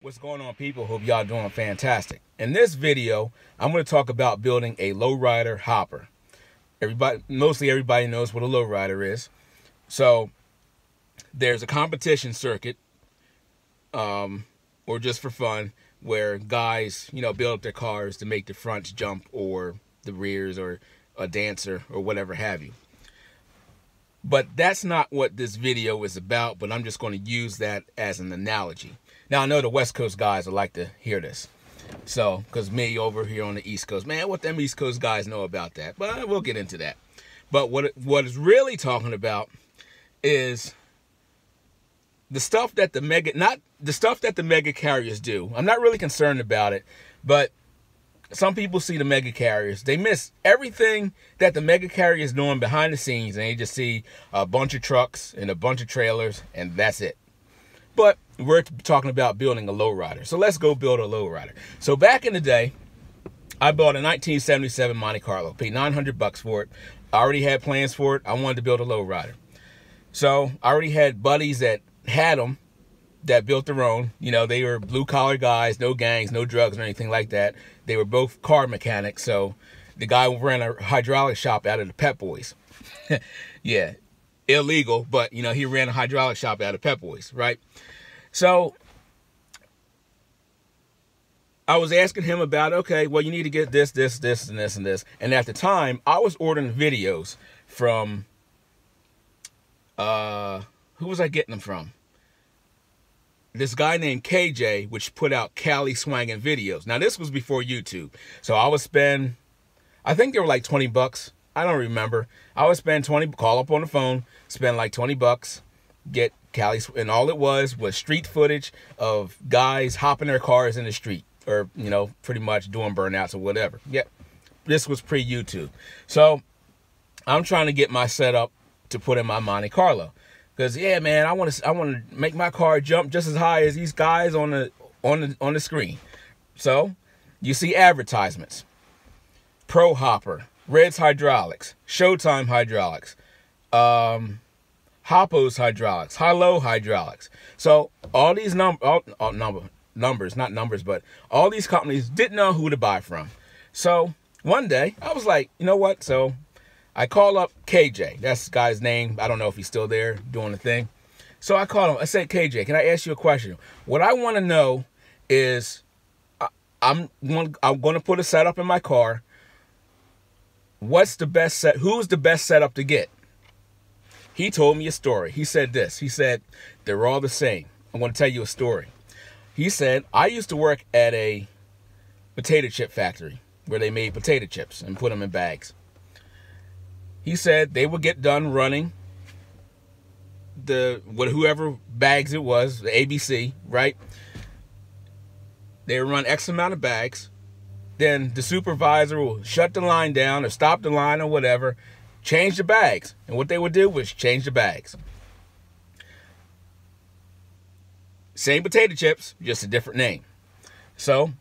What's going on, people? Hope y'all doing fantastic. In this video, I'm going to talk about building a lowrider hopper. Mostly everybody knows what a lowrider is. So there's a competition circuit, or just for fun, where guys, build up their cars to make the fronts jump or the rears or a dancer or whatever have you. But that's not what this video is about, but I'm just going to use that as an analogy. Now, I know the West Coast guys would like to hear this. So, because me over here on the East Coast, man, what them East Coast guys know about that? But we'll get into that. But what it's really talking about is the stuff that not the stuff that the mega carriers do. I'm not really concerned about it, but some people see the mega carriers. They miss everything that the mega carrier is doing behind the scenes, and they just see a bunch of trucks and a bunch of trailers, and that's it. But we're talking about building a lowrider. So let's go build a lowrider. So back in the day, I bought a 1977 Monte Carlo. Paid $900 for it. I already had plans for it. I wanted to build a lowrider. So I already had buddies that had them, that built their own. They were blue-collar guys, no gangs, no drugs or anything like that. They were both car mechanics. So the guy ran a hydraulic shop out of the Pep Boys. Yeah. Illegal, but he ran a hydraulic shop out of Pep Boys, right? So I was asking him about, okay, well, you need to get this, this, this, and this, and this. And at the time, I was ordering videos from, who was I getting them from? This guy named KJ, which put out Cali Swangin' videos. Now, this was before YouTube. So I would spend, I think they were like $20. I don't remember. I would spend 20, call up on the phone, spend like $20, get Cali, and all it was street footage of guys hopping their cars in the street, or, pretty much doing burnouts or whatever. Yeah, this was pre-YouTube. So I'm trying to get my setup to put in my Monte Carlo. Because, yeah, man, I want to make my car jump just as high as these guys on the screen. So you see advertisements. Pro Hopper, Red's Hydraulics, Showtime Hydraulics, Hoppo's Hydraulics, High-Low Hydraulics. So all these numbers, not numbers, but all these companies didn't know who to buy from. So one day I was like, you know what? So I call up KJ. That's the guy's name. I don't know if he's still there doing the thing. So I called him. I said, KJ, can I ask you a question? What I want to know is, I'm going to put a setup in my car. What's the best set? Who's the best setup to get? He told me a story. He said this. He said, they're all the same. I'm going to tell you a story. He said, I used to work at a potato chip factory where they made potato chips and put them in bags. He said they would get done running whoever bags it was, the ABC, right? They would run X amount of bags. Then the supervisor will shut the line down or stop the line or whatever, change the bags. And what they would do was change the bags. Same potato chips, just a different name. So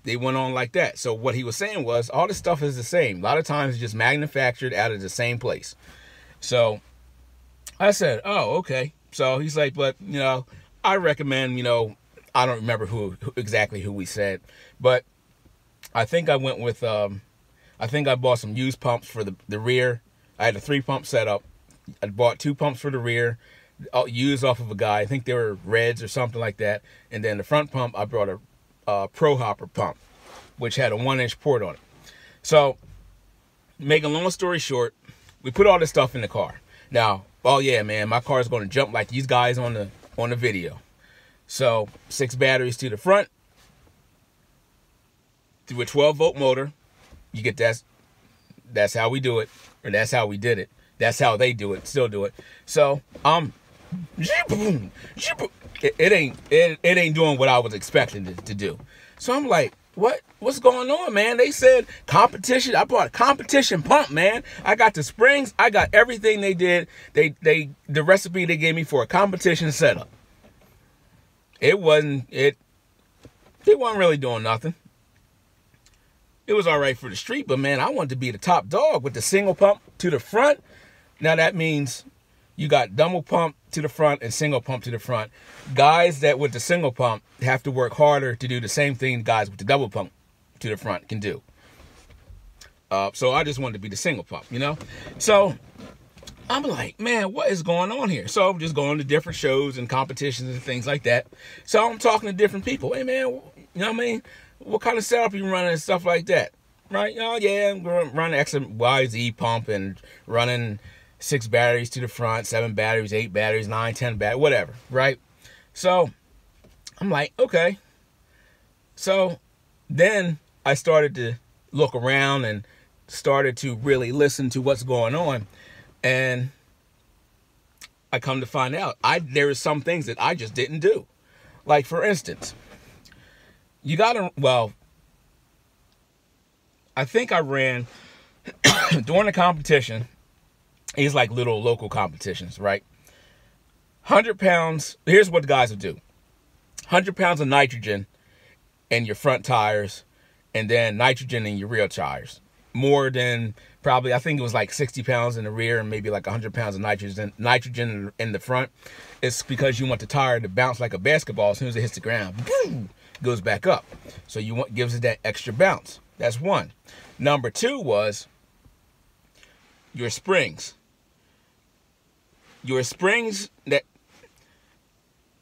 they went on like that. So what he was saying was all this stuff is the same. A lot of times it's just manufactured out of the same place. So I said, oh, okay. So he's like, but, I recommend, I don't remember exactly who we said, but I think I went with, I think I bought some used pumps for the rear. I had a 3-pump setup. I bought 2 pumps for the rear, used off of a guy. I think they were Reds or something like that. And then the front pump, I brought a Pro Hopper pump, which had a 1-inch port on it. So, make a long story short, we put all this stuff in the car. Now, oh yeah, man, my car is going to jump like these guys on the video. So, 6 batteries to the front, through a 12-volt motor. You get that. That's how we do it, or that's how we did it. That's how they do it, still do it. So, it ain't doing what I was expecting to do. So I'm like, what's going on, man? They said competition. I bought a competition pump, man. I got the springs. I got everything they did. The recipe they gave me for a competition setup. They weren't really doing nothing. It was all right for the street, but man, I wanted to be the top dog with the single pump to the front. Now that means you got double pump to the front and single pump to the front. Guys that with the single pump have to work harder to do the same thing guys with the double pump to the front can do. So I just wanted to be the single pump, you know? So I'm like, man, what is going on here? So I'm just going to different shows and competitions and things like that. So I'm talking to different people. Hey, man, you know what I mean? What kind of setup you running and stuff like that? Right? Oh, yeah, I'm going to run X and Y, Z pump and running 6 batteries to the front, 7 batteries, 8 batteries, 9, 10 batteries, whatever, right? So I'm like, okay. So then I started to look around and started to really listen to what's going on. And I come to find out there are some things that I just didn't do. Like, for instance, you gotta, well, I think I ran during the competition. It's like little local competitions, right? 100 pounds. Here's what the guys will do. 100 pounds of nitrogen in your front tires, and then nitrogen in your rear tires. More than probably, I think it was like 60 pounds in the rear and maybe like 100 pounds of nitrogen in the front. It's because you want the tire to bounce like a basketball. As soon as it hits the ground, boom, goes back up. So gives it that extra bounce. That's one. Number 2 was your springs. Your springs, that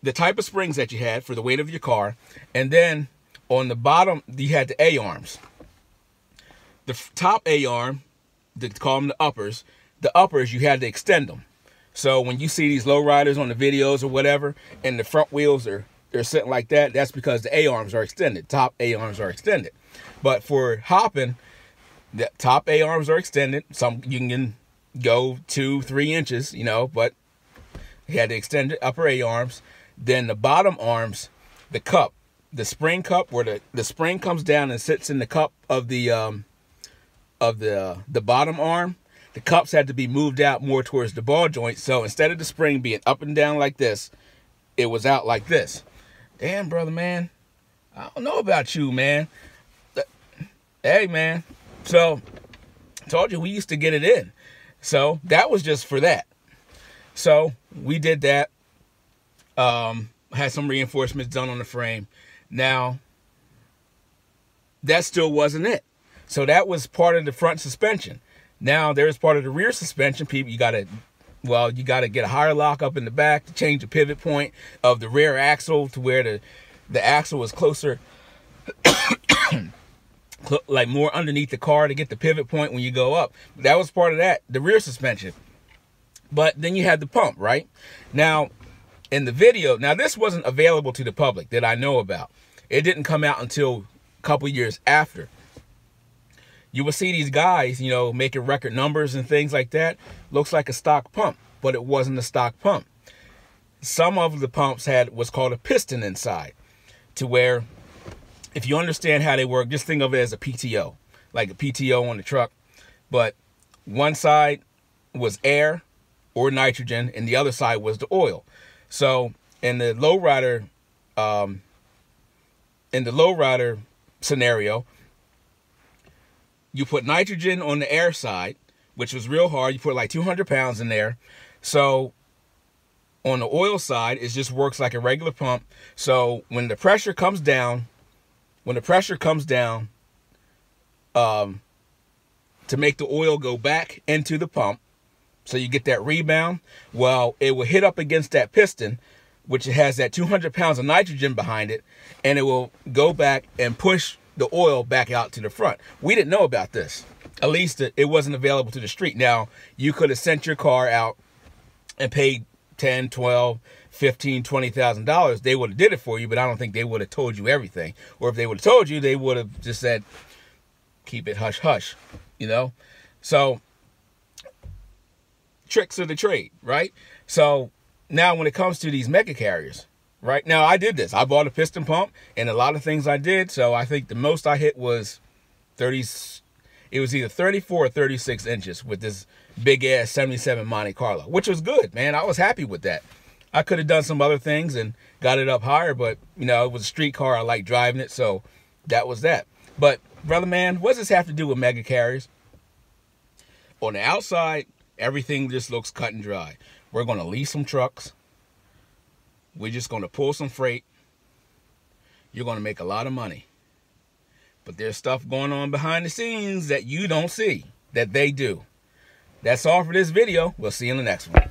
the type of springs that you had for the weight of your car, and then on the bottom you had the A-arms. The top A-arm, they call them the uppers. The uppers, you had to extend them. So when you see these lowriders on the videos or whatever, and the front wheels they're sitting like that, that's because the A-arms are extended. Top A-arms are extended. But for hopping, the top A-arms are extended. Some you can go 2-3 inches, you know, but you had to extend the upper A-arms. Then the bottom arms, the cup, the spring cup, where the spring comes down and sits in the cup of the bottom arm, the cups had to be moved out more towards the ball joint. So instead of the spring being up and down like this, it was out like this. Damn, brother, man. I don't know about you, man. Hey, man. So I told you we used to get it in. So that was just for that. So we did that. Had some reinforcements done on the frame. Now, that still wasn't it. So that was part of the front suspension. Now there's part of the rear suspension. People, you gotta get a higher lock up in the back to change the pivot point of the rear axle to where the axle was closer, like more underneath the car to get the pivot point when you go up. That was part of that, the rear suspension. But then you had the pump, right? Now, in the video, now this wasn't available to the public that I know about. It didn't come out until a couple years after. You will see these guys, you know, making record numbers and things like that. Looks like a stock pump, but it wasn't a stock pump. Some of the pumps had what's called a piston inside, to where, if you understand how they work, just think of it as a PTO, like a PTO on the truck. But one side was air or nitrogen, and the other side was the oil. So in the lowrider, scenario, you put nitrogen on the air side, which was real hard. You put like 200 pounds in there. So on the oil side, it just works like a regular pump. So when the pressure comes down, to make the oil go back into the pump, so you get that rebound, well, it will hit up against that piston, which has that 200 pounds of nitrogen behind it, and it will go back and push the oil back out to the front. We didn't know about this. At least it wasn't available to the street. Now, you could have sent your car out and paid $10, $12, $15, $20,000. They would have did it for you, but I don't think they would have told you everything. Or if they would have told you, they would have just said, keep it hush hush, you know? So, tricks of the trade, right? So, now when it comes to these mega carriers, right? Now, I did this. I bought a piston pump, and a lot of things I did. So, I think the most I hit was 30. It was either 34 or 36 inches with this big-ass 77 Monte Carlo, which was good, man. I was happy with that. I could have done some other things and got it up higher, but, you know, it was a street car. I like driving it, so that was that. But, brother, man, what does this have to do with mega carriers? On the outside, everything just looks cut and dry. We're going to lease some trucks. We're just going to pull some freight. You're going to make a lot of money. But there's stuff going on behind the scenes that you don't see, that they do. That's all for this video. We'll see you in the next one.